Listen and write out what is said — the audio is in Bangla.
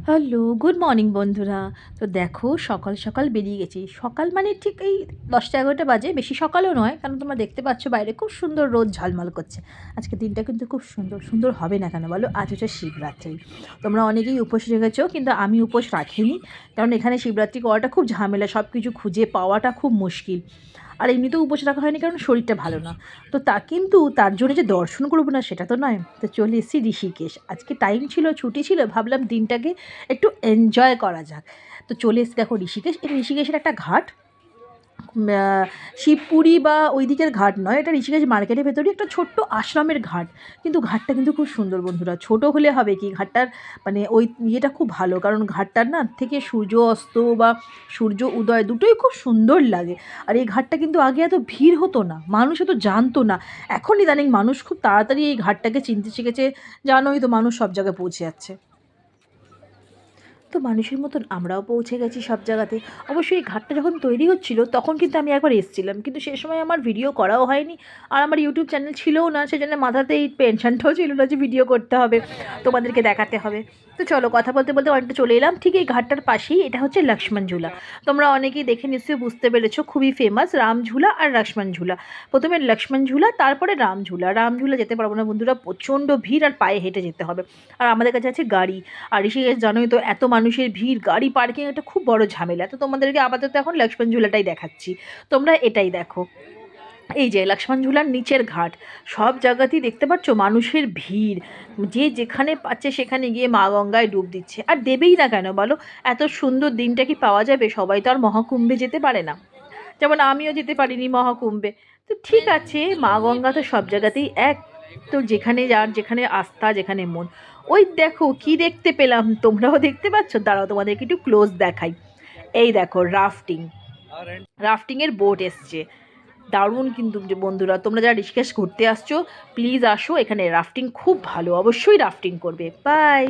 হ্যালো, গুড মর্নিং বন্ধুরা। তো দেখো সকাল সকাল বেরিয়ে গেছি। সকাল মানে ঠিক এই 10টা-11টা বাজে, বেশি সকালও নয়, কারণ তোমরা দেখতে পাচ্ছ বাইরে খুব সুন্দর রোদ ঝলমল করছে। আজকের দিনটা কিন্তু খুব সুন্দর। সুন্দর হবে না কেন বলো? আজ হচ্ছে শিবরাত্রি। তোমরা অনেকেই উপোস রেখেছো, কিন্তু আমি উপোস রাখিনি, কারণ এখানে শিবরাত্রি করাটা খুব ঝামেলা, সব কিছু খুঁজে পাওয়াটা খুব মুশকিল। আর এমনিতেও উপোস রাখা হয়নি কারণ শরীরটা ভালো না। তো কিন্তু তার জন্য যে দর্শন করবো না সেটা তো নয়। তো চলে এসেছি ঋষিকেশ। আজকে টাইম ছিল, ছুটি ছিল, ভাবলাম দিনটাকে একটু এনজয় করা যাক। তো চলে এসেছি দেখো ঋষিকেশ। এটা ঋষিকেশের একটা ঘাট। শিবপুরি বা ওই দিকের ঘাট নয়, এটা ঋষিকেশ মার্কেটের ভেতরে একটা ছোট্ট আশ্রমের ঘাট। কিন্তু ঘাটটা কিন্তু খুব সুন্দর বন্ধুরা। ছোট হলে হবে কি, ঘাটটার মানে ওই ইয়েটা খুব ভালো, কারণ ঘাটটার না থেকে সূর্য অস্ত বা সূর্য উদয় দুটোই খুব সুন্দর লাগে। আর এই ঘাটটা কিন্তু আগে এত ভিড় হতো না, মানুষ এত জানতো না। এখন ইদানিং মানুষ খুব তাড়াতাড়ি এই ঘাটটাকে চিনতে শিখেছে। জানোই তো, মানুষ সব জায়গায় পৌঁছে যাচ্ছে। তো মানুষের মতন আমরাও পৌঁছে গেছি সব জায়গাতে। অবশ্যই এই ঘাটটা যখন তৈরি হচ্ছিল তখন কিন্তু আমি একবার এসেছিলাম, কিন্তু সে সময় আমার ভিডিও করাও হয়নি। আর আমার ইউটিউব চ্যানেল ছিলও না, সেজন্য মাথাতে এই টেনশনটাও ছিল না যে ভিডিও করতে হবে, তোমাদেরকে দেখাতে হবে। তো চলো, কথা বলতে বলতে অনেকটা চলে এলাম। ঠিক এই ঘাটটার পাশেই এটা হচ্ছে লক্ষ্মণ ঝুলা। তোমরা অনেকেই দেখে নিশ্চয়ই বুঝতে পেরেছো, খুবই ফেমাস রাম ঝুলা আর লক্ষ্মণ ঝুলা। প্রথমে লক্ষ্মণ ঝুলা, তারপরে রাম ঝুলা। রাম ঝুলা যেতে পারবো না বন্ধুরা, প্রচণ্ড ভিড় আর পায়ে হেঁটে যেতে হবে। আর আমাদের কাছে আছে গাড়ি। আর ঋষিকেশ জানোই তো, এত মানুষের ভিড়, গাড়ি পার্কিং একটা খুব বড় ঝামেলা। তো তোমাদেরকে আপাতত এখন লক্ষ্মণ ঝুলাটাই দেখাচ্ছি, তোমরা এটাই দেখো। এই যে লক্ষ্মণ ঝুলার নিচের ঘাট। সব জায়গাতেই দেখতে পাচ্ছ মানুষের ভিড়। যে যেখানে পাচ্ছে সেখানে গিয়ে মা গঙ্গায় ডুব দিচ্ছে। আর দেবেই না কেন বলো? এত সুন্দর দিনটা কি পাওয়া যাবে? সবাই তো আর মহাকুম্ভে যেতে পারে না, যেমন আমিও যেতে পারিনি মহাকুম্ভে। তো ঠিক আছে, মা গঙ্গা তো সব জায়গাতেই এক। তো যেখানে যার যেখানে আস্থা, যেখানে মন। ওই দেখো কি দেখতে পেলাম, তোমরাও দেখতে পাচ্ছ? দাঁড়াও তোমাদেরকে একটু ক্লোজ দেখাই। এই দেখো রাফটিং। রাফটিংয়ের বোট এসছে। দারুণ কিন্তু যে বন্ধুরা, তোমরা যারা ঋষিকেশ ঘুরতে আসছো প্লিজ আসো, এখানে রাফটিং খুব ভালো, অবশ্যই রাফটিং করবে। বাই।